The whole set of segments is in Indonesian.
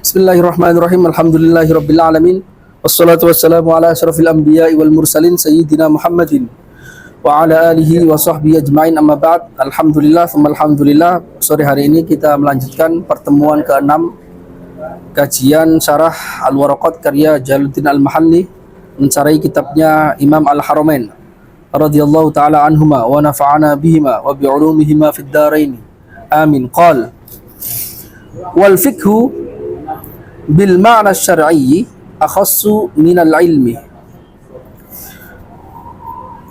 Bismillahirrahmanirrahim. Alhamdulillahirabbil alamin. Wassalatu wassalamu ala asyrafil anbiya'i wal mursalin sayyidina Muhammadin wa ala alihi wa sahbihi ajmain, amma ba'd. Alhamdulillah, alhamdulillah. Sore hari ini kita melanjutkan pertemuan ke-6 kajian syarah Al-Waraqat karya Jalaluddin Al-Mahalli, mensarai kitabnya Imam Al-Haramain radhiyallahu taala anhuma wa nafa'ana bihima wa bi'ulumihima fid dharain. Amin. Qal wal fiqhu bil ma'na syar'i akhassu minal ilmi.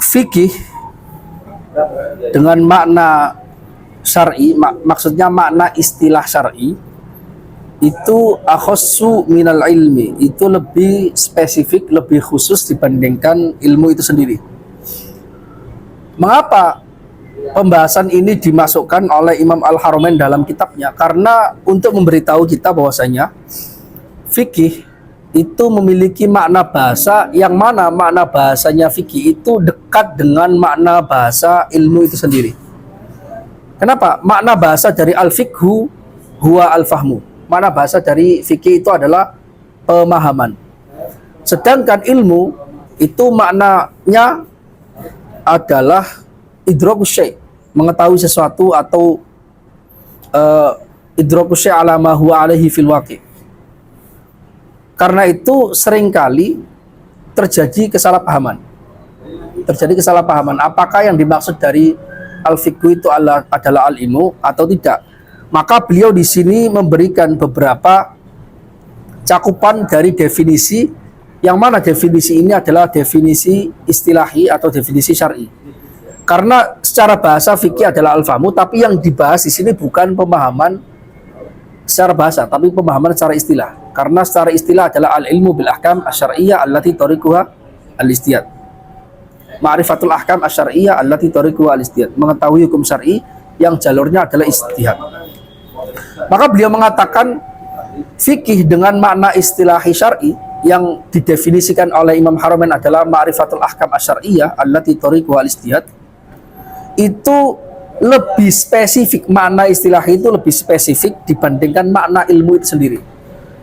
Fikih dengan makna syar'i, maksudnya makna istilah syar'i, itu akhassu minal ilmi, itu lebih spesifik, lebih khusus dibandingkan ilmu itu sendiri. Mengapa pembahasan ini dimasukkan oleh Imam Al-Haramain dalam kitabnya? Karena untuk memberitahu kita bahwasanya fikih itu memiliki makna bahasa yang mana makna bahasanya fikih itu dekat dengan makna bahasa ilmu itu sendiri. Kenapa? Makna bahasa dari al-fiqhu huwa al-fahmu. Makna bahasa dari fikih itu adalah pemahaman. Sedangkan ilmu itu maknanya adalah idrakus syai', mengetahui sesuatu, atau idrakus syai' ala ma huwa alaihi fil waqi'. Karena itu seringkali terjadi kesalahpahaman. Apakah yang dimaksud dari al-fiqhu itu adalah al-ilmu atau tidak? Maka beliau di sini memberikan beberapa cakupan dari definisi, yang mana definisi ini adalah definisi istilahi atau definisi syar'i. Karena secara bahasa fikih adalah al-fahmu, tapi yang dibahas di sini bukan pemahaman secara bahasa, tapi pemahaman secara istilah. Karena secara istilah adalah al-ilmu bil ahkam asy-syar'iyyah allati tariquha al-istihad. Ma'rifatul ahkam asy-syar'iyyah allati tariquha al-istihad, mengetahui hukum syar'i yang jalurnya adalah istihad. Maka beliau mengatakan fikih dengan makna istilahi syar'i yang didefinisikan oleh Imam Haramain adalah ma'rifatul ahkam asy-syar'iyyah allati tariquha al-istihad, itu lebih spesifik. Makna istilah itu lebih spesifik dibandingkan makna ilmu itu sendiri.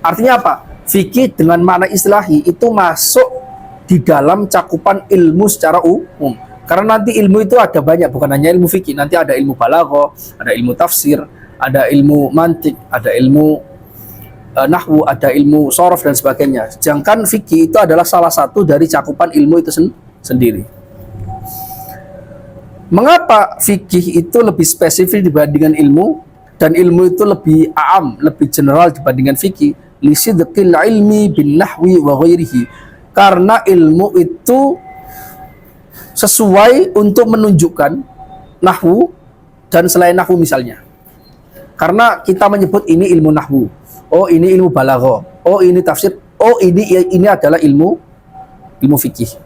Artinya apa? Fikih dengan makna istilahi itu masuk di dalam cakupan ilmu secara umum. Karena nanti ilmu itu ada banyak, bukan hanya ilmu fikih. Nanti ada ilmu balaghah, ada ilmu tafsir, ada ilmu mantik, ada ilmu nahwu, ada ilmu shorof dan sebagainya. Sedangkan fikih itu adalah salah satu dari cakupan ilmu itu sendiri. Mengapa fikih itu lebih spesifik dibandingkan ilmu, dan ilmu itu lebih aam, lebih general dibandingkan fikih? Lisidqil ilmi bin nahwi wa ghairihi. Karena ilmu itu sesuai untuk menunjukkan nahwu dan selain nahwu misalnya. Karena kita menyebut ini ilmu nahwu, oh ini ilmu balaghah, oh ini tafsir, oh ini adalah ilmu fikih.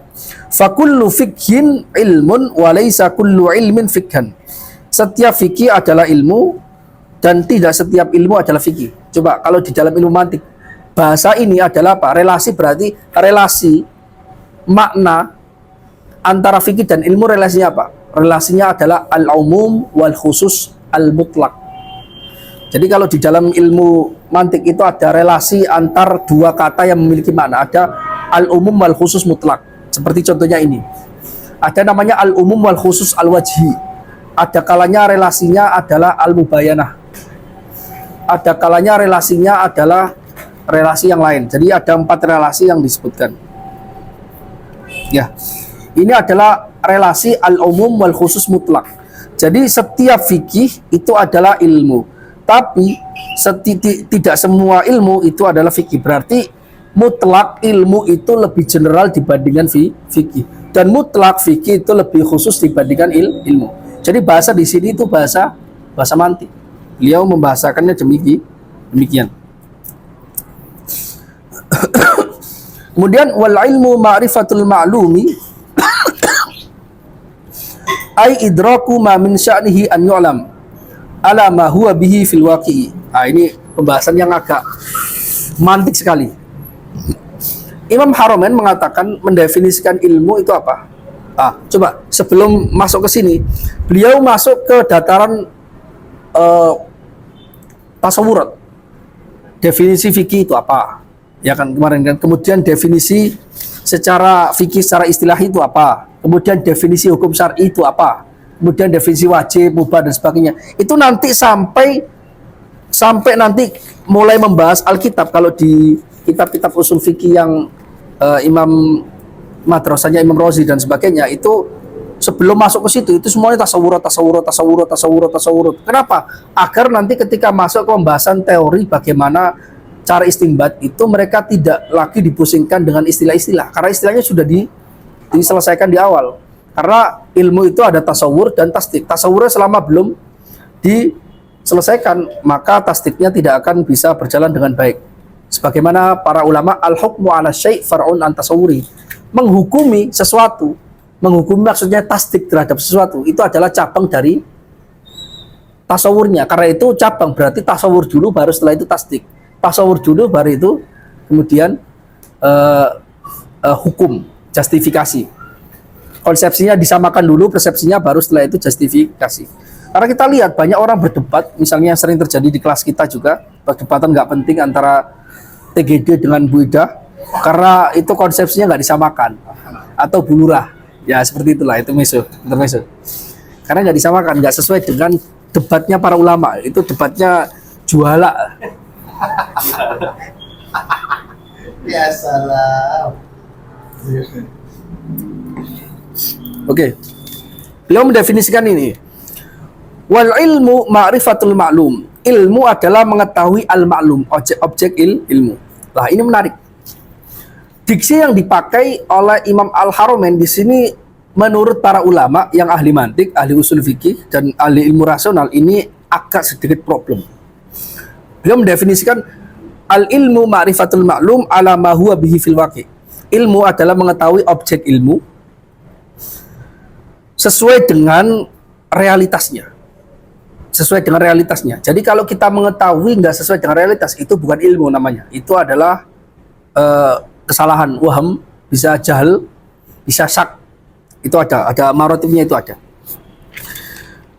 Fakullu fikhin ilmun wa laysa kullu ilmin fikhan. Setiap fikih adalah ilmu dan tidak setiap ilmu adalah fikih. Coba kalau di dalam ilmu mantik, bahasa ini adalah apa? Relasi, berarti relasi makna antara fikih dan ilmu, relasinya apa? Relasinya adalah al-umum wal khusus al-mutlaq. Jadi kalau di dalam ilmu mantik itu ada relasi antar dua kata yang memiliki makna, ada al-umum wal khusus mutlak. Seperti contohnya ini, ada namanya al-umum wal khusus al-wajhi. Ada kalanya relasinya adalah al-mubayanah, ada kalanya relasinya adalah relasi yang lain. Jadi ada 4 relasi yang disebutkan. Ya, ini adalah relasi al-umum wal khusus mutlak. Jadi setiap fikih itu adalah ilmu, tapi tidak semua ilmu itu adalah fikih. Berarti mutlak ilmu itu lebih general dibandingkan fikih, dan mutlak fikih itu lebih khusus dibandingkan ilmu. Jadi bahasa di sini itu bahasa mantik. Beliau membahasakannya demikian. Kemudian wal ilmu ma'rifatul ma'lumi ay idraku ma min sya'nihi an yu'lam ala ma huwa bihi fil waqi'i. Nah, ini pembahasan yang agak mantik sekali. Imam Haramain mengatakan, mendefinisikan ilmu itu apa? Coba sebelum masuk ke sini, beliau masuk ke dataran tasawurat. definisi fikih itu apa? Ya kan kemarin kan. Kemudian definisi secara fikih secara istilah itu apa? Kemudian definisi hukum syar'i itu apa? Kemudian definisi wajib, mubah dan sebagainya. Itu nanti sampai nanti mulai membahas Alkitab. Kalau di kitab-kitab usul fikih yang Imam madrasahnya Imam Razi dan sebagainya, itu sebelum masuk ke situ itu semuanya tasawurat. Kenapa? Agar nanti ketika masuk ke pembahasan teori bagaimana cara istinbat itu mereka tidak lagi dipusingkan dengan istilah-istilah, karena istilahnya sudah diselesaikan di awal. Karena ilmu itu ada tasawur dan tasdik. Tasawurnya selama belum diselesaikan, maka tasdiknya tidak akan bisa berjalan dengan baik. Sebagaimana para ulama, al-hukmu ala syai' far'un an tasawuri. Menghukumi sesuatu, menghukumi maksudnya tasdik terhadap sesuatu, itu adalah cabang dari tasawurnya. Karena itu cabang, berarti tasawur dulu baru setelah itu tasdik. Tasawur dulu baru itu kemudian hukum, justifikasi. Konsepsinya disamakan dulu, persepsinya baru setelah itu justifikasi. Karena kita lihat banyak orang berdebat, misalnya yang sering terjadi di kelas kita juga, perdebatan nggak penting antara TGD dengan Bu Ida, karena itu konsepsinya nggak disamakan, atau Bu Lurah, ya seperti itulah, itu intermezzo. Karena nggak disamakan, nggak sesuai dengan debatnya para ulama, itu debatnya juala. Ya salam. Oke. Beliau mendefinisikan ini. Wal ilmu ma'rifatul ma'lum. Ilmu adalah mengetahui al-ma'lum, objek ilmu. Lah, ini menarik. Diksi yang dipakai oleh Imam Al-Haramain di sini menurut para ulama yang ahli mantik, ahli usul fikih dan ahli ilmu rasional ini agak sedikit problem. Beliau mendefinisikan al-ilmu ma'rifatul ma'lum ala ma huwa bihi fil waqi'. Ilmu adalah mengetahui objek ilmu sesuai dengan realitasnya. Sesuai dengan realitasnya. Jadi kalau kita mengetahui nggak sesuai dengan realitas, itu bukan ilmu namanya. Itu adalah kesalahan, waham, bisa jahal, bisa syak. Itu ada maratibnya, itu ada.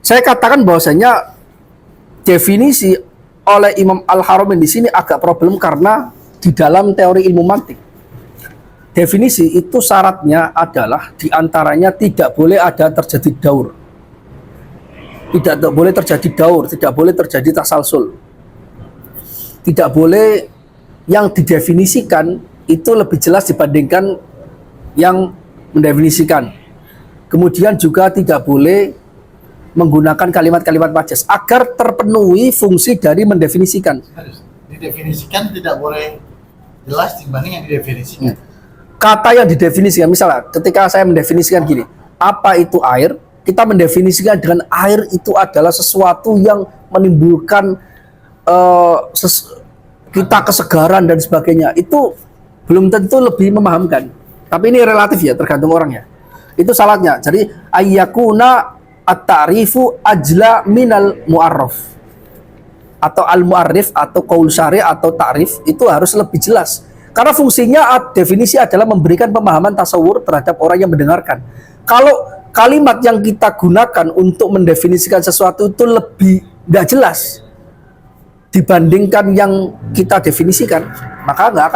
Saya katakan bahwasanya definisi oleh Imam Al-Haramain di sini agak problem karena di dalam teori ilmu mantik, definisi itu syaratnya adalah diantaranya tidak boleh ada terjadi daur, tidak boleh terjadi daur, tidak boleh terjadi tasalsul, tidak boleh yang didefinisikan itu lebih jelas dibandingkan yang mendefinisikan. Kemudian juga tidak boleh menggunakan kalimat-kalimat majas agar terpenuhi fungsi dari mendefinisikan. Didefinisikan tidak boleh jelas dibanding yang didefinisikan. Kata yang didefinisikan, misalnya ketika saya mendefinisikan gini, apa itu air? Kita mendefinisikan dengan air itu adalah sesuatu yang menimbulkan kita kesegaran dan sebagainya. Itu belum tentu lebih memahamkan. Tapi ini relatif ya, tergantung orangnya. Itu syaratnya. Jadi ayyakuna at-ta'rifu ajla minal mu'arraf, atau al-mu'arrif atau qaul syari' atau ta'rif itu harus lebih jelas. Karena fungsinya definisi adalah memberikan pemahaman tasawur terhadap orang yang mendengarkan. Kalau kalimat yang kita gunakan untuk mendefinisikan sesuatu itu lebih nggak jelas dibandingkan yang kita definisikan, maka nggak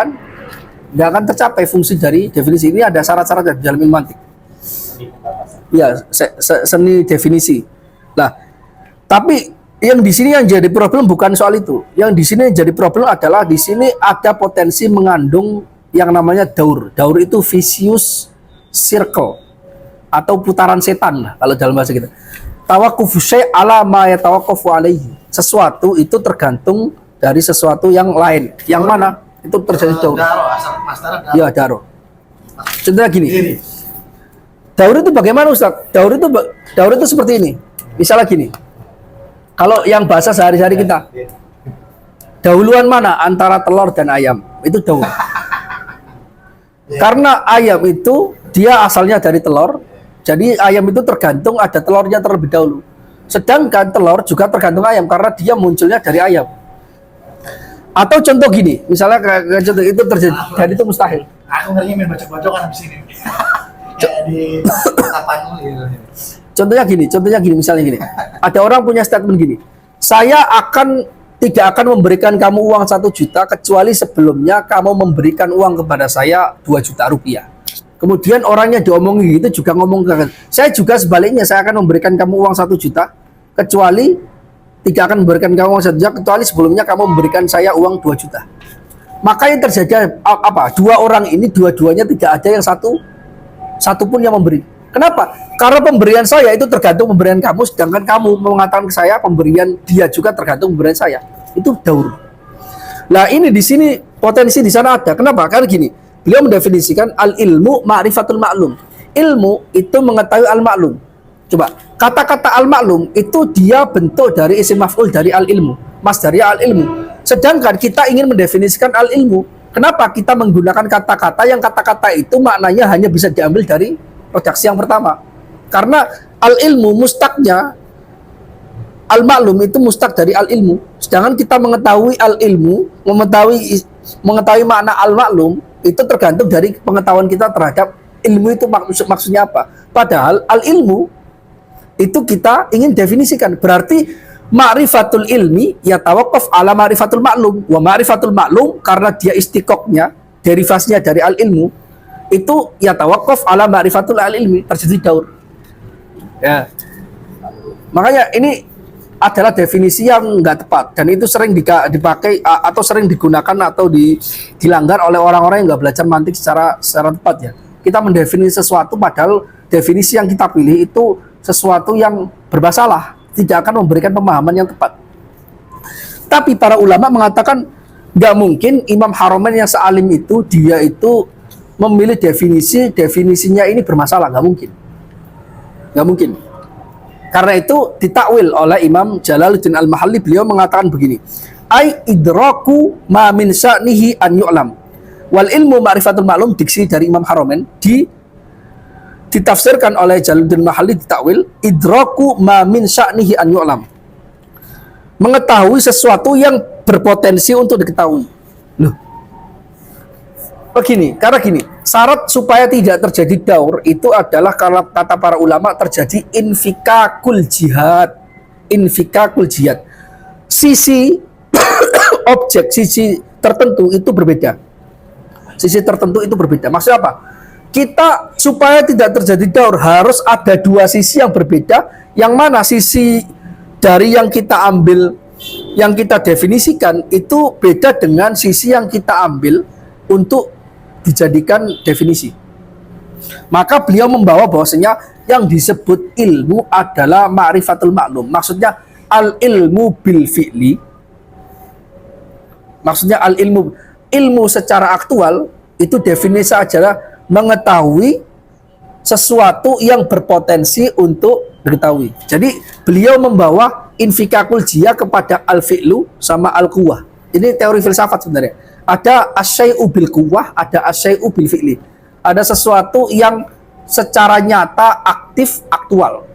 akan tercapai fungsi dari definisi. Ini ada syarat-syarat di dalam ilmu mantik. Ya, seni definisi. Nah, tapi yang di sini yang jadi problem bukan soal itu. Yang di sini yang jadi problem adalah di sini ada potensi mengandung yang namanya daur. Daur itu vicious circle atau putaran setan lah kalau dalam bahasa kita. Tawaqquf syai' ala ma yatawaqqafu alaihi. Sesuatu itu tergantung dari sesuatu yang lain. Yang mana? Itu terjadi daur. Ya, daur. Contohnya gini. Daur itu bagaimana, Ustaz? Daur itu seperti ini. Misalnya gini. Kalau yang bahasa sehari-hari kita, dahuluan mana antara telur dan ayam? Itu daur. Karena ayam itu dia asalnya dari telur, jadi ayam itu tergantung ada telurnya terlebih dahulu. Sedangkan telur juga tergantung ayam karena dia munculnya dari ayam. Atau contoh gini, misalnya contoh itu terjadi dan itu mustahil. Aku ngerinya main bacok-bacokan habis ini. Kayak di kapan gitu. Contohnya gini, misalnya gini. Ada orang punya statement gini, saya akan tidak akan memberikan kamu uang 1 juta kecuali sebelumnya kamu memberikan uang kepada saya 2 juta rupiah. Kemudian orangnya diomongin gitu juga ngomong ke saya juga sebaliknya, saya akan memberikan kamu uang 1 juta kecuali tidak akan memberikan kamu uang 1 juta kecuali sebelumnya kamu memberikan saya uang 2 juta. Maka yang terjadi apa? Dua orang ini dua-duanya tidak ada yang satu pun yang memberi. Kenapa? Karena pemberian saya itu tergantung pemberian kamu, sedangkan kamu mengatakan ke saya pemberian dia juga tergantung pemberian saya. Itu daur. Nah, ini di sini potensi di sana ada. Kenapa? Karena gini, beliau mendefinisikan al-ilmu ma'rifatul ma'lum. Ilmu itu mengetahui al-ma'lum. Coba, kata-kata al-ma'lum itu dia bentuk dari isim maf'ul dari al-ilmu, mas dari al-ilmu. Sedangkan kita ingin mendefinisikan al-ilmu. Kenapa kita menggunakan kata-kata yang kata-kata itu maknanya hanya bisa diambil dari redaksi yang pertama? Karena al-ilmu mustaknya, al-ma'lum itu mustak dari al-ilmu. Sedangkan kita mengetahui al-ilmu, mengetahui makna al-ma'lum itu tergantung dari pengetahuan kita terhadap ilmu itu maksudnya apa. Padahal al-ilmu itu kita ingin definisikan. Berarti ma'rifatul ilmi ya tawaqqaf ala ma'rifatul ma'lum. Wa ma'rifatul ma'lum karena dia istiqoknya, derivasinya dari al-ilmu, itu ya tawaqqaf ala ma'rifatul al-ilmi, terjadi daur. Ya. Makanya ini adalah definisi yang enggak tepat dan itu sering dipakai atau sering digunakan atau dilanggar oleh orang-orang yang enggak belajar mantik secara tepat ya. Kita mendefinisi sesuatu padahal definisi yang kita pilih itu sesuatu yang bermasalah, tidak akan memberikan pemahaman yang tepat. Tapi para ulama mengatakan nggak mungkin Imam Haramain yang sealim itu dia itu memilih definisinya ini bermasalah, nggak mungkin. Karena itu ditakwil oleh Imam Jalaluddin Al-Mahalli, beliau mengatakan begini, ai idraku ma min sya'nihi an yu'lam wal ilmu ma'rifatul ma'lum. Diksi dari Imam Haramain ditafsirkan oleh Jalaluddin Mahalli, ditakwil idraku ma min sya'nihi an yu'lam, mengetahui sesuatu yang berpotensi untuk diketahui. Loh, karena gini, syarat supaya tidak terjadi daur itu adalah kalau kata para ulama terjadi infikakul jihad. Sisi objek, sisi tertentu itu berbeda. Maksudnya apa? Kita supaya tidak terjadi daur harus ada dua sisi yang berbeda, yang mana sisi dari yang kita ambil, yang kita definisikan itu beda dengan sisi yang kita ambil untuk dijadikan definisi. Maka beliau membawa bahwasanya yang disebut ilmu adalah ma'rifatul ma'lum. Maksudnya al-ilmu bil fi'li. Maksudnya ilmu secara aktual itu definisi adalah mengetahui sesuatu yang berpotensi untuk diketahui. Jadi beliau membawa infikakul jia kepada al-fi'lu sama al-quwah. Ini teori filsafat sebenarnya. Ada asyai'u bil quwwah, ada asyai'u bil fi'li. Ada sesuatu yang secara nyata aktif, aktual.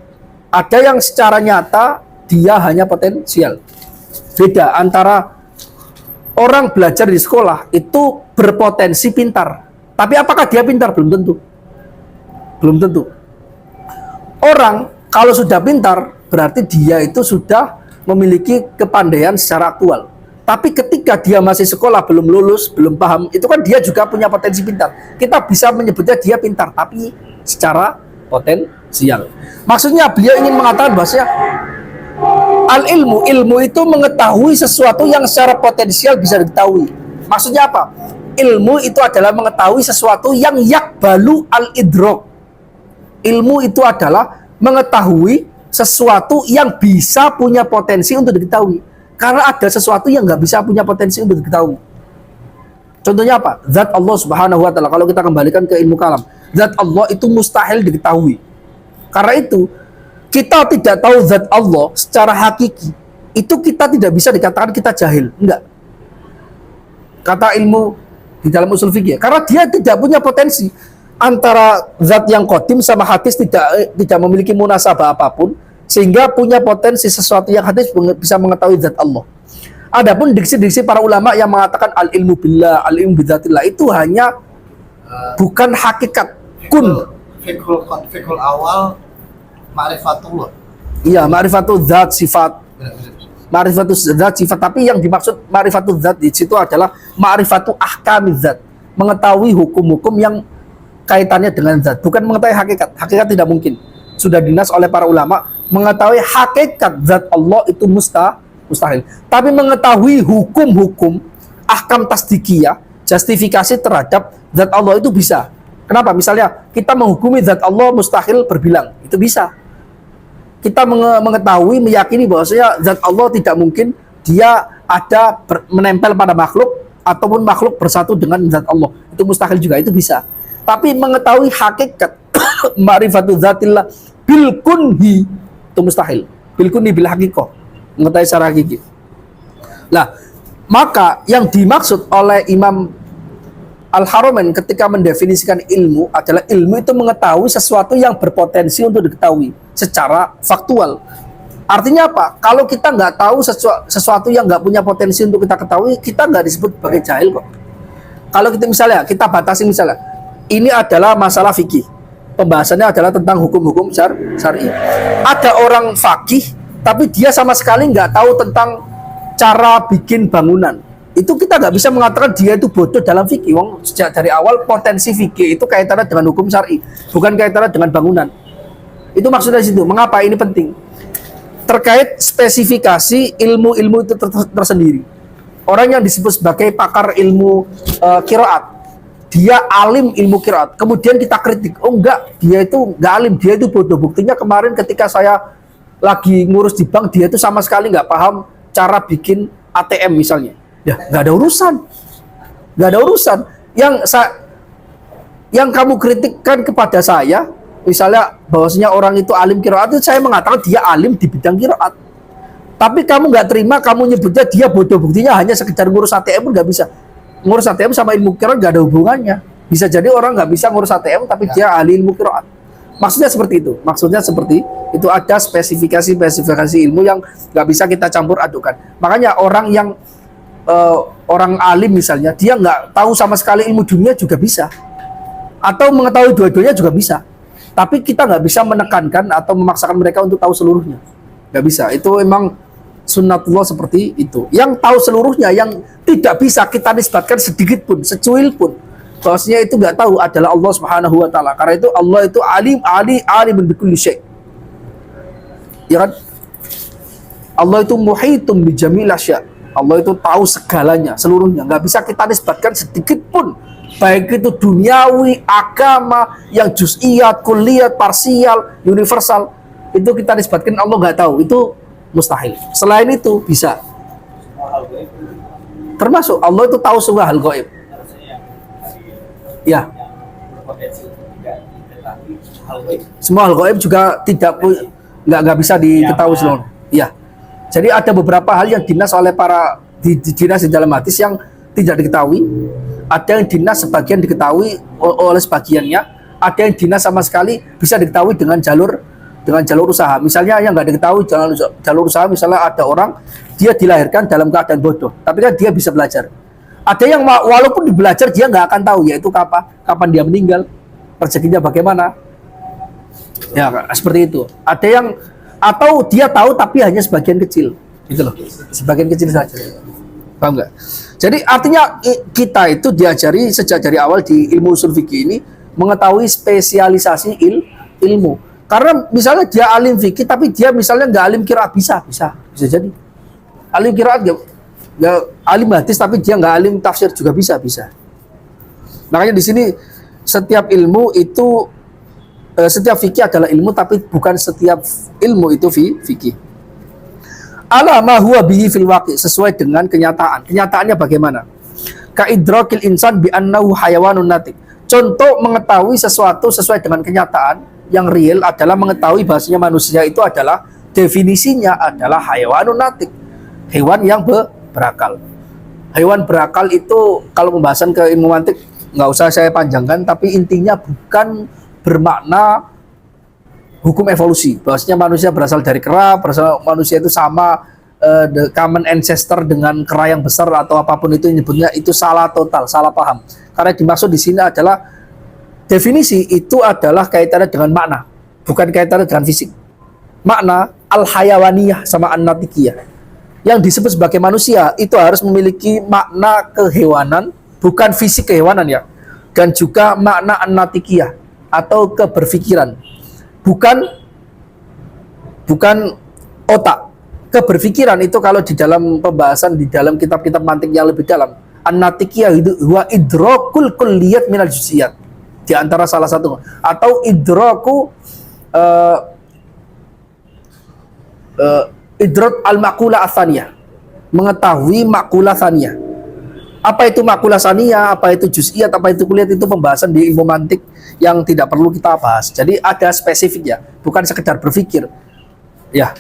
Ada yang secara nyata dia hanya potensial. Beda antara orang belajar di sekolah itu berpotensi pintar. Tapi apakah dia pintar? Belum tentu. Orang kalau sudah pintar berarti dia itu sudah memiliki kepandaian secara aktual. Tapi ketika dia masih sekolah, belum lulus, belum paham, itu kan dia juga punya potensi pintar. Kita bisa menyebutnya dia pintar, tapi secara potensial. Maksudnya beliau ingin mengatakan bahwasanya ilmu itu mengetahui sesuatu yang secara potensial bisa diketahui. Maksudnya apa? Ilmu itu adalah mengetahui sesuatu yang yakbalu al-idrok. Ilmu itu adalah mengetahui sesuatu yang bisa punya potensi untuk diketahui. Karena ada sesuatu yang nggak bisa punya potensi untuk diketahui. Contohnya apa? Zat Allah Subhanahu wa Ta'ala. Kalau kita kembalikan ke ilmu kalam, zat Allah itu mustahil diketahui. Karena itu, kita tidak tahu zat Allah secara hakiki. Itu kita tidak bisa dikatakan kita jahil. Enggak. Kata ilmu di dalam usul fikih. Karena dia tidak punya potensi. Antara zat yang qadim sama hadis tidak memiliki munasabah apapun, sehingga punya potensi sesuatu yang hadis bisa mengetahui zat Allah. Adapun diksi-diksi para ulama yang mengatakan al-ilmu billah, al-ilmu bidzatillah itu hanya bukan hakikat kun. Fiqhul awal ma'rifatullah. Iya, ma'rifatul zat, sifat. Ma'rifatus zat sifat, tapi yang dimaksud ma'rifatul zat di situ adalah ma'rifatu ahkamiz zat, mengetahui hukum-hukum yang kaitannya dengan zat, bukan mengetahui hakikat. Hakikat tidak mungkin. Sudah dinas oleh para ulama, mengetahui hakikat zat Allah itu mustahil. Tapi mengetahui hukum-hukum ahkam tasdikiyah, justifikasi terhadap zat Allah itu bisa. Kenapa? Misalnya kita menghukumi zat Allah mustahil berbilang, itu bisa. Kita mengetahui, meyakini bahwasanya zat Allah tidak mungkin dia ada menempel pada makhluk ataupun makhluk bersatu dengan zat Allah. Itu mustahil juga, itu bisa. Tapi mengetahui hakikat ma'rifatu zatillah bil kunhi itu mustahil. Bil kunhi bil haqiqah, mengetahui secara hakiki. Nah, maka yang dimaksud oleh Imam Al-Haramain ketika mendefinisikan ilmu adalah ilmu itu mengetahui sesuatu yang berpotensi untuk diketahui secara faktual. Artinya apa? Kalau kita nggak tahu sesuatu yang nggak punya potensi untuk kita ketahui, kita nggak disebut sebagai jahil kok. Kalau kita batasi misalnya, ini adalah masalah fikih, pembahasannya adalah tentang hukum-hukum syar'i. Ada orang fakih, tapi dia sama sekali nggak tahu tentang cara bikin bangunan. Itu kita nggak bisa mengatakan dia itu bodoh dalam fikih. Wong sejak dari awal potensi fikih itu kaitannya dengan hukum syar'i, bukan kaitannya dengan bangunan. Itu maksudnya di situ. Mengapa ini penting? Terkait spesifikasi ilmu-ilmu itu tersendiri. Orang yang disebut sebagai pakar ilmu qiraat, dia alim ilmu qiraat. Kemudian kita kritik, oh enggak, dia itu enggak alim, dia itu bodoh. Buktinya kemarin ketika saya lagi ngurus di bank, dia itu sama sekali nggak paham cara bikin ATM misalnya. Ya, nggak ada urusan. Nggak ada urusan. Yang kamu kritikkan kepada saya, misalnya bahwasanya orang itu alim qiraat, itu saya mengatakan dia alim di bidang qiraat. Tapi kamu nggak terima, kamu nyebutnya dia bodoh. Buktinya hanya sekedar ngurus ATM pun nggak bisa. Ngurus ATM sama ilmu qiraat nggak ada hubungannya. Bisa jadi orang nggak bisa ngurus ATM, tapi dia ahli ilmu qiraat. Maksudnya seperti itu. Maksudnya seperti itu, ada spesifikasi ilmu yang nggak bisa kita campur adukan. Makanya orang yang orang alim misalnya, dia nggak tahu sama sekali ilmu dunia juga bisa, atau mengetahui dua-duanya juga bisa. Tapi kita nggak bisa menekankan atau memaksakan mereka untuk tahu seluruhnya, nggak bisa. Itu emang sunnatullah seperti itu. Yang tahu seluruhnya, yang tidak bisa kita nisbatkan sedikit pun, secuil pun, bahwasanya itu nggak tahu adalah Allah Subhanahu wa Ta'ala. Karena itu Allah itu alimun bikulli syai'. Ya kan? Allah itu muhitun bi jamil asya'. Allah itu tahu segalanya, seluruhnya. Nggak bisa kita nisbatkan sedikit pun, baik itu duniawi, agama, yang juz'iyat, kulliyat, parsial, universal, itu kita nisbatkan Allah nggak tahu. Itu mustahil. Selain itu bisa. Termasuk Allah itu tahu semua hal gaib. Ya. Semua hal gaib juga nggak bisa diketahui seluruhnya. Ya. Jadi ada beberapa hal yang dinas oleh para dinas di dalam hadis yang tidak diketahui, ada yang dinas sebagian diketahui oleh sebagiannya, ada yang dinas sama sekali bisa diketahui dengan jalur usaha. Misalnya yang nggak diketahui jalur usaha, misalnya ada orang dia dilahirkan dalam keadaan bodoh, tapi kan dia bisa belajar. Ada yang walaupun belajar dia nggak akan tahu, yaitu kapan dia meninggal, rezekinya bagaimana. Ya seperti itu. Ada yang atau dia tahu tapi hanya sebagian kecil, gitu loh, sebagian kecil saja. Paham nggak? Jadi artinya kita itu diajari sejak dari awal di ilmu ushul fikih ini mengetahui spesialisasi ilmu. Karena misalnya dia alim fikih tapi dia misalnya nggak alim qiraat, bisa jadi. Alim qiraat nggak alim hadis tapi dia nggak alim tafsir juga bisa. Makanya di sini setiap ilmu itu setiap fikih adalah ilmu, tapi bukan setiap ilmu itu fikih. Ala ma huwa bihi fil waqi', sesuai dengan kenyataan. Kenyataannya bagaimana? Ka idrakil insan bi annahu hayawanun natik. Contoh mengetahui sesuatu sesuai dengan kenyataan yang real adalah mengetahui bahasanya manusia itu adalah definisinya adalah hayawanun natik, hewan yang berakal. Hewan berakal itu kalau pembahasan ke ilmu mantik nggak usah saya panjangkan, tapi intinya bukan bermakna hukum evolusi, bahwasanya manusia berasal dari kera, manusia itu sama the common ancestor dengan kera yang besar atau apapun itu nyebutnya, itu salah total, salah paham. Karena dimaksud di sini adalah definisi itu adalah kaitannya dengan makna, bukan kaitannya dengan fisik. Makna al-hayawaniyah sama an-natikiyah. yang disebut sebagai manusia itu harus memiliki makna kehewanan, bukan fisik kehewanan ya, dan juga makna an-natikiyah atau keberpikiran, bukan otak. Keberpikiran itu kalau di dalam pembahasan di dalam kitab-kitab mantik yang lebih dalam, an-natikiyah itu wa idrakul kulliyat minal juz'iyat, di antara salah satu, atau idraku idrak al-maqula atsaniyah, mengetahui maqula tsaniyah. Apa itu maqula tsaniyah, apa itu juz'iyat, apa itu kulliyat, itu pembahasan di ilmu mantik yang tidak perlu kita bahas. Jadi ada spesifiknya, bukan sekedar berpikir. Ya.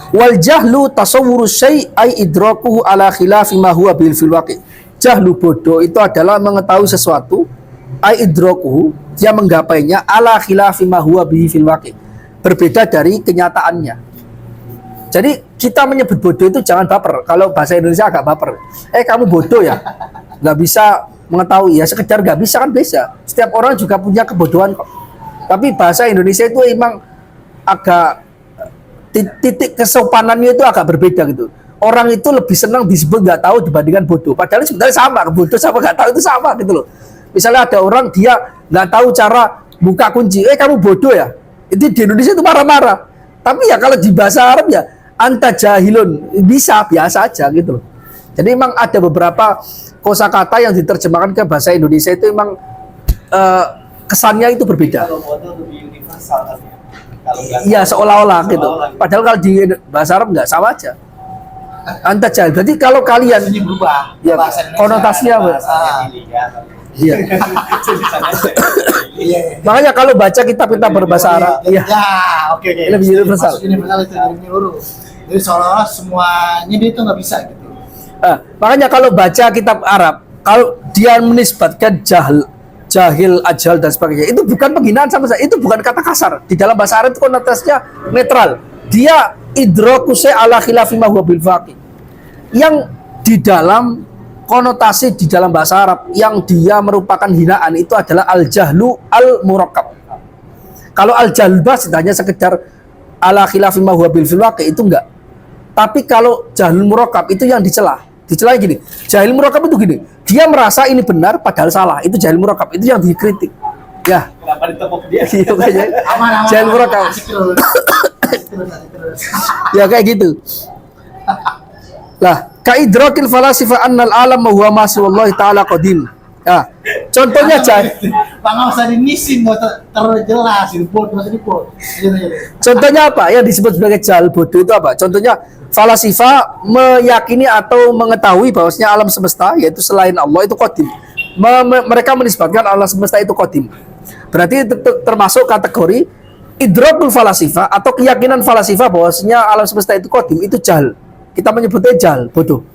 Wal jahlu tasawwuru syai' ay idrakuhu ala khilafi ma huwa bil fil waqi'. Jahlu bodoh itu adalah mengetahui sesuatu, ay idrakuhu, dia menggapainya ala khilafi ma huwa bihi fil waqi', berbeda dari kenyataannya. Jadi kita menyebut bodoh itu jangan baper. Kalau bahasa Indonesia agak baper. Kamu bodoh ya? Nggak bisa mengetahui ya, sekedar nggak bisa kan bisa. Setiap orang juga punya kebodohan kok. Tapi bahasa Indonesia itu emang agak titik kesopanannya itu agak berbeda gitu. Orang itu lebih senang disebut nggak tahu dibandingkan bodoh. Padahal sebenarnya sama, bodoh sama nggak tahu itu sama gitu loh. Misalnya ada orang dia nggak tahu cara buka kunci, kamu bodoh ya? Itu di Indonesia itu marah-marah. Tapi ya kalau di bahasa Arab ya anta jahilun, bisa biasa aja gitu loh. Jadi memang ada beberapa kosakata yang diterjemahkan ke bahasa Indonesia itu memang kesannya itu berbeda. Kalau bodoh lebih universal kan ya. Iya seolah-olah gitu. Padahal kalau di bahasa Arab nggak, sama aja. Anta jahil. Berarti kalau kalian Ini berubah. ya Bahasa Indonesia. konotasinya iya. Iya. Makanya kalau baca kitab-kitab berbahasa Arab, Ya, iya. oke. Lebih universal. Maksud universal itu dari menyeluruh. Jadi seolah-olah semuanya dia itu nggak bisa gitu. Makanya kalau baca kitab Arab, kalau dia menisbatkan jahil, ajal dan sebagainya, itu bukan penghinaan sama sekali, itu bukan kata kasar. Di dalam bahasa Arab itu konotasinya netral. Dia idraku ala khilafi ma huwa bil faqih. Yang di dalam konotasi di dalam bahasa Arab yang dia merupakan hinaan itu adalah al-jahlu al-murakkab. Kalau al-jahl basit hanya sekedar ala khilafi ma huwa bil faqih itu enggak. Tapi kalau jahlul murakkab itu yang dicela. Dicela gini, jahil murakkab itu gini, dia merasa ini benar padahal salah, itu jahil murakkab, itu yang dikritik. Ya. Kenapa ditepuk dia? Iya kayaknya. Aman. Jahil murakkab. Asik terus. Ya kayak gitu. Lah, kaidrakil falasifa annal alam huwa ma siwallahi ta'ala qadim. Ya. Contohnya jahil. Bang nggak usah dinisin, nggak terjelas itu bodoh, masih dipot. Contohnya apa? Yang disebut sebagai jahil bodoh itu apa? Contohnya falasifa meyakini atau mengetahui bahwasanya alam semesta yaitu selain Allah itu qadim. Mereka menisbatkan alam semesta itu qadim. Berarti termasuk kategori idrakul falasifa atau keyakinan falasifa bahwasanya alam semesta itu qadim, itu jahl. Kita menyebutnya jahl, bodoh.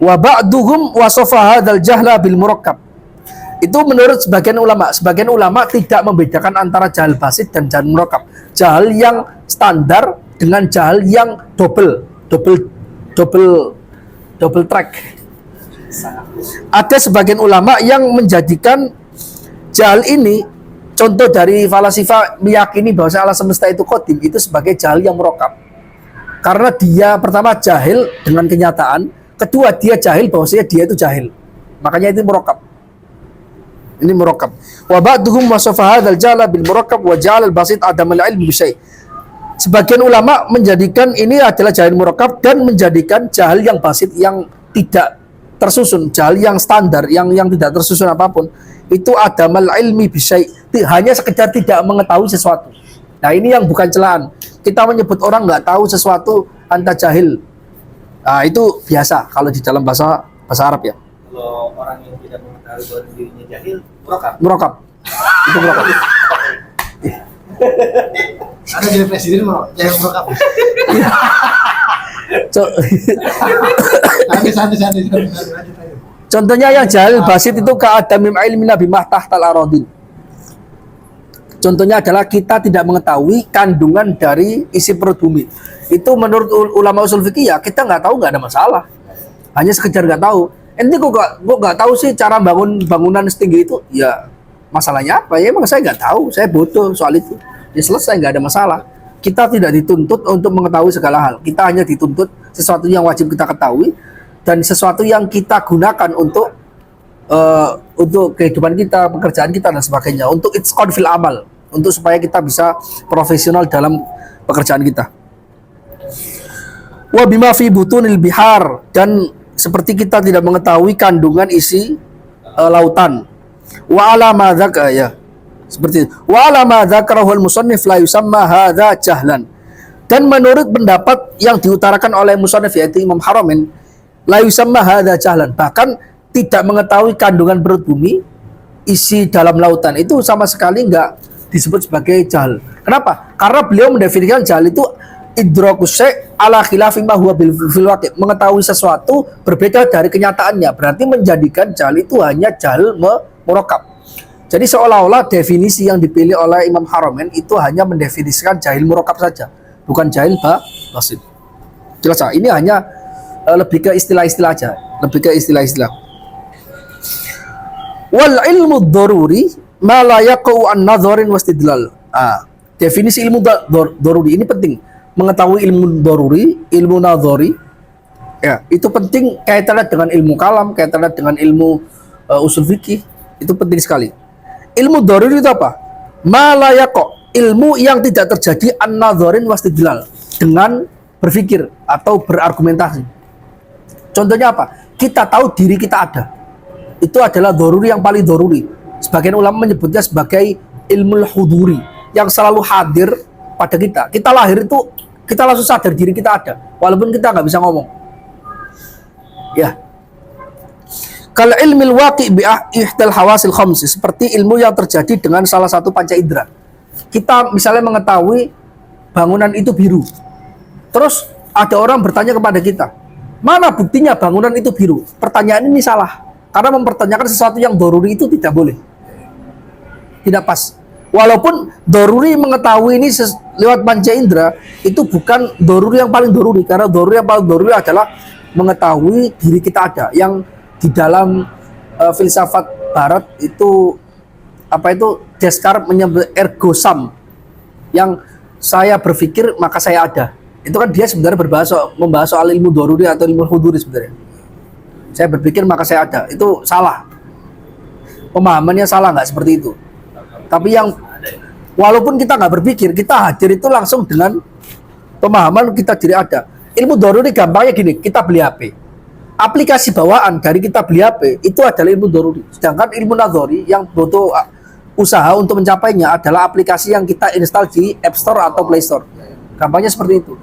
Wa ba'duhum wasafa hadzal jahla bil murakkab. Itu menurut sebagian ulama tidak membedakan antara jahal basit dan jahal murakkab. Jahal yang standar dengan jahal yang double track. Ada sebagian ulama yang menjadikan jahal ini, contoh dari falasifa meyakini bahwa alam semesta itu qadim, itu sebagai jahal yang murakkab. Karena dia pertama jahil dengan kenyataan, kedua dia jahil bahwasanya dia itu jahil. Makanya itu murakkab. Ini murakkab. Wa ba'duhum wasafa hadzal jahla bil murakkab wa ja'al al basit adam al ilm bi syai'. Sebagian ulama menjadikan ini adalah jahil murakkab dan menjadikan jahil yang basit yang tidak tersusun, jahil yang standar, yang tidak tersusun apapun, itu adam al ilmi bi syai', hanya sekedar tidak mengetahui sesuatu. Nah, ini yang bukan celaan. Kita menyebut orang nggak tahu sesuatu anta jahil. Nah, itu biasa kalau di dalam bahasa Arab ya. Kalau orang yang tidak mengetahui bahwa dirinya jahil, murakkab. Murakkab. Itu murakkab. Ada jadi presiden mau jangan merokap. Santai. Contohnya yang jahil basit itu ka'adamim ilmin bima tahtal aradin. Contohnya adalah kita tidak mengetahui kandungan dari isi perut bumi. Itu menurut ulama usul fikih ya kita nggak tahu, nggak ada masalah. Hanya sekedar nggak tahu. Ente kok nggak tahu sih cara bangunan setinggi itu? Ya masalahnya apa? Ya emang saya nggak tahu. Saya bodoh soal itu. Ya selesai, nggak ada masalah. Kita tidak dituntut untuk mengetahui segala hal. Kita hanya dituntut sesuatu yang wajib kita ketahui dan sesuatu yang kita gunakan untuk kehidupan kita, pekerjaan kita dan sebagainya. Untuk itqan fil amal, untuk supaya kita bisa profesional dalam pekerjaan kita. Wa bima fi butunil bihar, dan seperti kita tidak mengetahui kandungan isi lautan. Wa ala ma dzaka, ya. Seperti itu. Wa ala ma dzakarahu al-musannif la yusamma hadza jahlan. Dan menurut pendapat yang diutarakan oleh musannif yaitu Imam Haramain, la yusamma hadza jahlan, bahkan tidak mengetahui kandungan perut bumi, isi dalam lautan, itu sama sekali enggak disebut sebagai jahal. Kenapa? Karena beliau mendefinisikan jahal itu idrakus syai' ala khilafi ma huwa fil waqi', mengetahui sesuatu berbeda dari kenyataannya. Berarti menjadikan jahal itu hanya jahal murakkab. Jadi seolah-olah definisi yang dipilih oleh Imam Haramain itu hanya mendefinisikan jahil murakkab saja, bukan jahil basit. Jelas ya? Ini hanya lebih ke istilah-istilah aja, lebih ke istilah-istilah. Wal ilmu daruri ma la yaqau an nadharin wastidlal. Definisi ilmu daruri ini penting. Mengetahui ilmu daruri, ilmu nadhari, ya, itu penting kaitannya dengan ilmu kalam, kaitannya dengan ilmu usul fikih, itu penting sekali. Ilmu daruri itu apa? Ma la yaqau, ilmu yang tidak terjadi an nadharin wastidlal, dengan berpikir atau berargumentasi. Contohnya apa? Kita tahu diri kita ada. Itu adalah daruri yang paling daruri. Sebagian ulama menyebutnya sebagai ilmu huduri, yang selalu hadir pada kita. Kita lahir itu kita langsung sadar diri kita ada, walaupun kita nggak bisa ngomong. Ya. Kalau ilmil waqi' bi ihdal hawasil khams, seperti ilmu yang terjadi dengan salah satu panca indera. Kita misalnya mengetahui bangunan itu biru. Terus ada orang bertanya kepada kita, mana buktinya bangunan itu biru? Pertanyaan ini salah. Karena mempertanyakan sesuatu yang daruri itu tidak boleh. Tidak pas. Walaupun daruri mengetahui ini lewat panca indera, itu bukan daruri yang paling daruri. Karena daruri yang paling daruri adalah mengetahui diri kita ada. Yang di dalam filsafat barat itu, apa itu, Descartes menyebut ergo sum. Yang saya berpikir maka saya ada. Itu kan dia sebenarnya membahas soal ilmu daruri atau ilmu huduri sebenarnya. Saya berpikir maka saya ada, itu salah. Pemahamannya salah, nggak seperti itu. Tapi yang walaupun kita nggak berpikir, kita hadir itu langsung dengan pemahaman kita diri ada. Ilmu daruri gampangnya gini, kita beli HP. Aplikasi bawaan dari kita beli HP itu adalah ilmu daruri. Sedangkan ilmu nadhari yang butuh usaha untuk mencapainya adalah aplikasi yang kita install di App Store atau Play Store. Gampangnya seperti itu.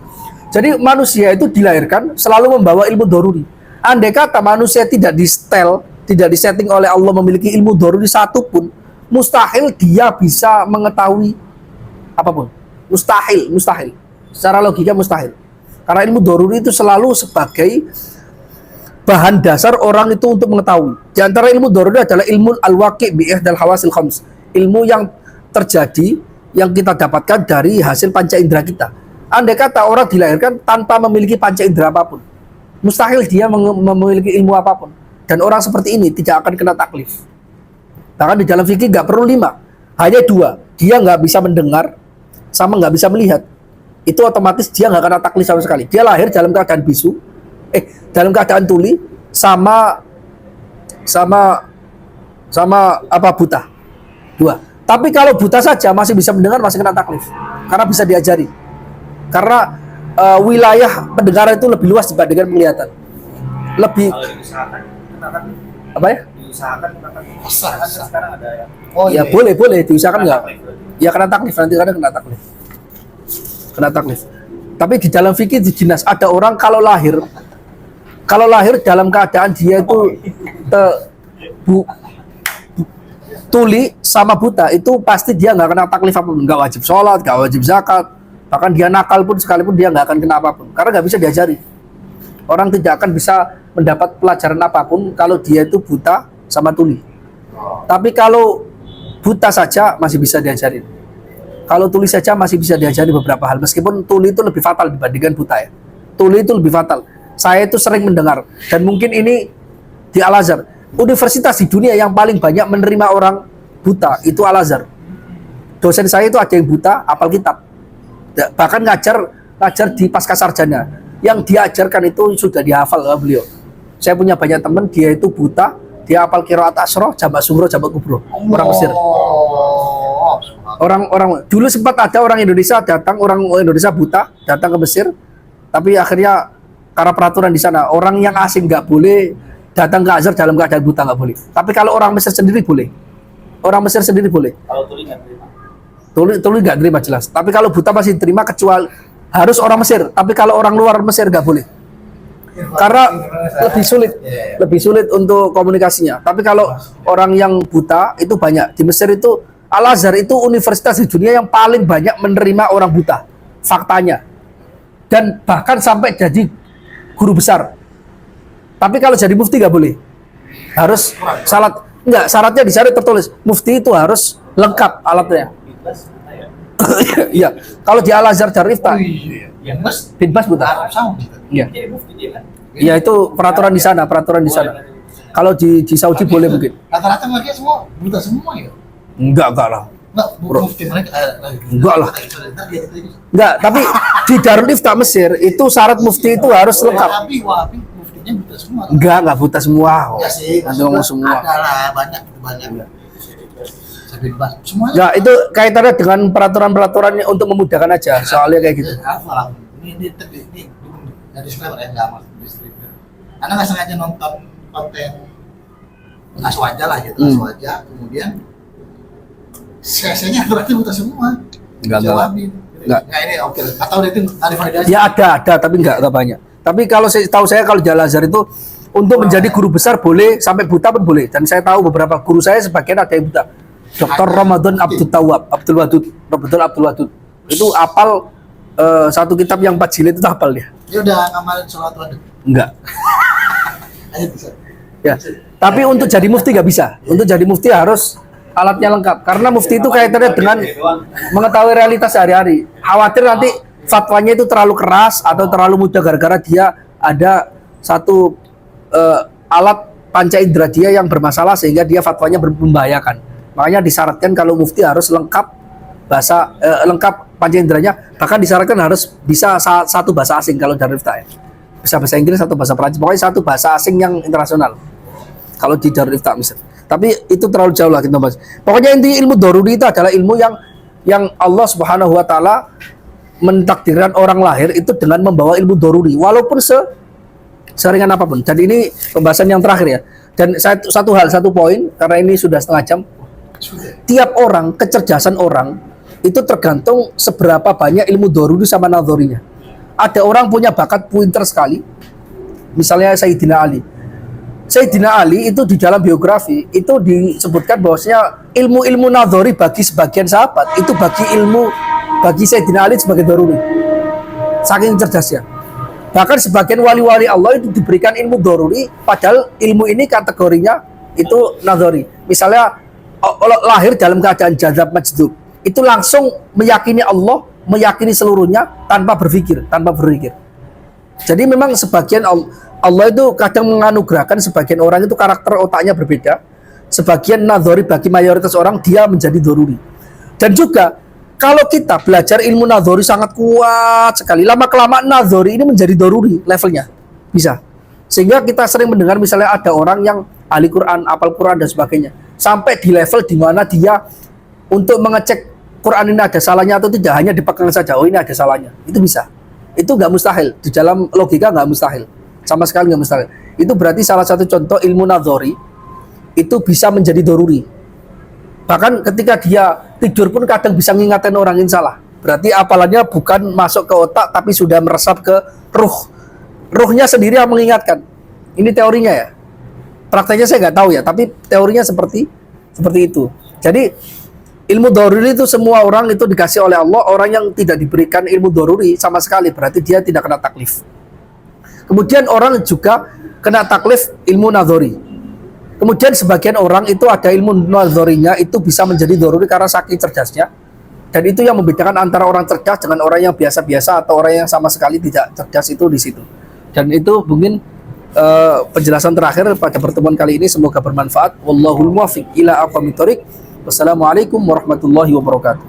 Jadi manusia itu dilahirkan selalu membawa ilmu daruri. Andai kata manusia tidak di-setel, tidak disetting oleh Allah memiliki ilmu daruri satupun, mustahil dia bisa mengetahui apapun. Mustahil. Secara logika mustahil. Karena ilmu daruri itu selalu sebagai bahan dasar orang itu untuk mengetahui. Di antara ilmu daruri adalah ilmu al-waqi' bi ihdal hawasil khams. Ilmu yang terjadi, yang kita dapatkan dari hasil panca indera kita. Andai kata orang dilahirkan tanpa memiliki panca indera apapun, mustahil dia memiliki ilmu apapun. Dan orang seperti ini tidak akan kena taklif. Bahkan di dalam fikih nggak perlu 5, hanya 2. Dia nggak bisa mendengar, sama nggak bisa melihat. Itu otomatis dia nggak kena taklif sama sekali. Dia lahir dalam keadaan bisu, dalam keadaan tuli, sama apa, buta. 2. Tapi kalau buta saja masih bisa mendengar, masih kena taklif. Karena bisa diajari. Karena wilayah pendengaran itu lebih luas dibandingkan penglihatan. Lebih Kalau diusahakan, kenakan. apa ya? Diusahakan, kenakan. Usah. Sekarang ada yang Oh Ya iya. boleh diusahakan nggak? taklif berarti. Ya kena taklif, nanti kadang kena taklif. Kena taklif. Tapi di dalam fikih dijelas ada orang kalau lahir dalam keadaan dia itu tuli sama buta, itu pasti dia nggak kena taklif apapun, nggak wajib sholat, nggak wajib zakat, bahkan dia nakal pun sekalipun dia nggak akan kena apapun, karena nggak bisa diajari. Orang tidak akan bisa mendapat pelajaran apapun kalau dia itu buta sama tuli. Tapi kalau buta saja masih bisa diajarin. Kalau tuli saja masih bisa diajari beberapa hal, meskipun tuli itu lebih fatal dibandingkan buta ya. Tuli itu lebih fatal. Saya itu sering mendengar, dan mungkin ini di Al-Azhar, universitas di dunia yang paling banyak menerima orang buta itu Al-Azhar. Dosen saya itu ada yang buta, hafal kitab. bahkan ngajar di pasca sarjana. Yang diajarkan itu sudah dihafal beliau. Saya punya banyak teman, dia itu buta, dia hafal qiraat Asyra, jamak sughra, jamak kubro. Orang Mesir. Orang dulu sempat ada orang Indonesia buta datang ke Mesir, tapi akhirnya karena peraturan di sana orang yang asing nggak boleh datang ke Azhar dalam keadaan buta, nggak boleh. Tapi kalau orang Mesir sendiri boleh. Orang Mesir sendiri boleh. Kalau tuli nggak terima. Tuli nggak terima jelas. Tapi kalau buta masih terima kecuali harus orang Mesir. Tapi kalau orang luar Mesir nggak boleh. Karena lebih sulit untuk komunikasinya. Tapi kalau orang yang buta itu banyak di Mesir itu. Al-Azhar itu universitas di dunia yang paling banyak menerima orang buta, faktanya. Dan bahkan sampai jadi guru besar. Tapi kalau jadi mufti nggak boleh. Harus syaratnya di sana tertulis mufti itu harus lengkap alatnya. Iya. Kalau di Al-Azhar Darul Ifta, bin Bas buta. Iya. Iya itu peraturan di sana, Kalau di Saudi boleh mungkin. Rata-rata mereka semua buta semua ya. Enggak lah. Mufti mereka Enggak lah. Enggak, tapi di Darul Ifta Mesir itu syarat mufti itu harus lengkap. Wahabi muftinya buta semua. Enggak buta semua. Ya sih, Nanti ngomong semua. Ada lah, banyak. Semuanya. Ya, itu kaitannya dengan peraturan-peraturan untuk memudahkan aja, soalnya kayak gitu. Ini dari disclaimer ya, nggak masuk disclaimer. Karena nggak sengaja nonton konten aswaja lah gitu, aswaja, kemudian CC-nya berarti buta semua. Enggak. Nggak ini oke. Atau itu tarif validasi? Ya ada, tapi enggak banyak. Tapi kalau tahu saya kalau di Al-Azhar itu untuk menjadi guru besar boleh, sampai buta pun boleh. Dan saya tahu beberapa guru saya sebagian ada yang buta. Dr. Ramadan Abdul Wadud. Itu hafal satu kitab yang 4 jilid itu hafal dia. Dia udah ngamalin sholat wadud? Enggak. Ayo bisa. Ya. Tapi untuk jadi mufti nggak bisa. Untuk jadi mufti harus alatnya lengkap. Karena mufti itu kaitannya dengan mengetahui realitas sehari-hari. Khawatir nanti fatwanya itu terlalu keras atau terlalu mudah gara-gara dia ada satu alat panca indera dia yang bermasalah sehingga dia fatwanya membahayakan. Makanya disyaratkan kalau mufti harus lengkap lengkap panca inderanya, bahkan disyaratkan harus bisa satu bahasa asing kalau Darul Ifta ya. Bisa bahasa Inggris atau bahasa Perancis, pokoknya satu bahasa asing yang internasional. Kalau di Darul Ifta misalnya. Tapi itu terlalu jauh lah kita bahas. Pokoknya inti ilmu daruri itu adalah ilmu yang Allah Subhanahu wa taala mentakdirkan orang lahir itu dengan membawa ilmu daruri walaupun seringan apapun. Dan ini pembahasan yang terakhir ya. Dan satu poin karena ini sudah setengah jam. Tiap orang, kecerdasan orang itu tergantung seberapa banyak ilmu daruri sama nadhorinya. Ada orang punya bakat pinter sekali. Misalnya Sayyidina Ali. Sayyidina Ali itu di dalam biografi itu disebutkan bahwasanya ilmu-ilmu nadhori bagi sebagian sahabat itu bagi Sayyidina Ali sebagai daruri. Saking cerdasnya. Bahkan sebagian wali-wali Allah itu diberikan ilmu daruri padahal ilmu ini kategorinya itu nadhori. Misalnya lahir dalam keadaan jadzab majdub. Itu langsung meyakini Allah, meyakini seluruhnya tanpa berpikir. Jadi memang sebagian Allah itu kadang menganugerahkan sebagian orang itu karakter otaknya berbeda. Sebagian nadhori bagi mayoritas orang dia menjadi daruri. Dan juga kalau kita belajar ilmu nadhori sangat kuat sekali, lama-kelamaan nadhori ini menjadi daruri levelnya. Bisa. Sehingga kita sering mendengar misalnya ada orang yang ahli Quran, hafal Quran dan sebagainya. Sampai di level di mana dia untuk mengecek Quran ini ada salahnya atau tidak hanya dipegang saja, oh ini ada salahnya. Itu bisa. Itu nggak mustahil. Di dalam logika nggak mustahil. Sama sekali nggak mustahil. Itu berarti salah satu contoh ilmu nadhori itu bisa menjadi daruri. Bahkan ketika dia tidur pun kadang bisa mengingatkan orang yang salah. Berarti apalannya bukan masuk ke otak tapi sudah meresap ke ruh. Ruhnya sendiri yang mengingatkan. Ini teorinya ya. Prakteknya saya nggak tahu ya, tapi teorinya seperti itu. Jadi ilmu daruri itu semua orang itu dikasih oleh Allah. Orang yang tidak diberikan ilmu daruri sama sekali berarti dia tidak kena taklif. Kemudian orang juga kena taklif ilmu nadhori. Kemudian sebagian orang itu ada ilmu nadhorinya itu bisa menjadi daruri karena saking cerdasnya. Dan itu yang membedakan antara orang cerdas dengan orang yang biasa-biasa atau orang yang sama sekali tidak cerdas itu di situ. Dan itu mungkin penjelasan terakhir pada pertemuan kali ini, semoga bermanfaat. Wallahul muwaffiq ila aqwamit thoriq. Wassalamualaikum warahmatullahi wabarakatuh.